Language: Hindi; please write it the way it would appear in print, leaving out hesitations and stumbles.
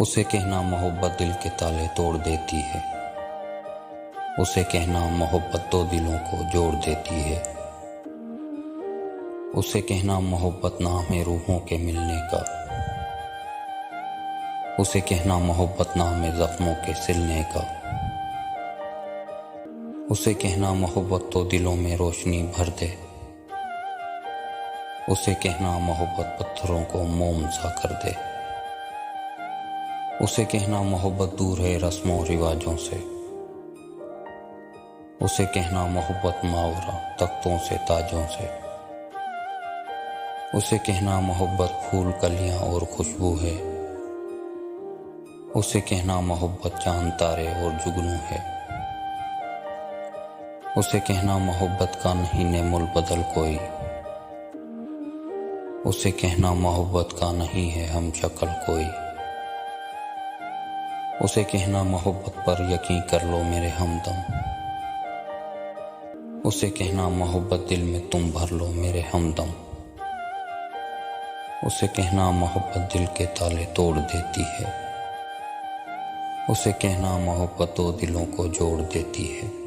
उसे कहना मोहब्बत दिल के ताले तोड़ देती है। उसे कहना मोहब्बत दो दिलों को जोड़ देती है। उसे कहना मोहब्बत नाम है रूहों के मिलने का। उसे कहना मोहब्बत नाम है जख्मों के सिलने का। उसे कहना मोहब्बत तो दिलों में रोशनी भर दे। उसे कहना मोहब्बत पत्थरों को मोम सा कर दे। उसे कहना मोहब्बत दूर है रस्मों रिवाजों से। उसे कहना मोहब्बत मावरा तख्तों से ताजों से। उसे कहना मोहब्बत फूल कलियां और खुशबू है। उसे कहना मोहब्बत चांद तारे और जुगनू है। उसे कहना मोहब्बत का नहीं नेमुल बदल कोई। उसे कहना मोहब्बत का नहीं है हम शक्ल कोई। उसे कहना मोहब्बत पर यकीन कर लो मेरे हमदम। उसे कहना मोहब्बत दिल में तुम भर लो मेरे हमदम। उसे कहना मोहब्बत दिल के ताले तोड़ देती है। उसे कहना मोहब्बत दो दिलों को जोड़ देती है।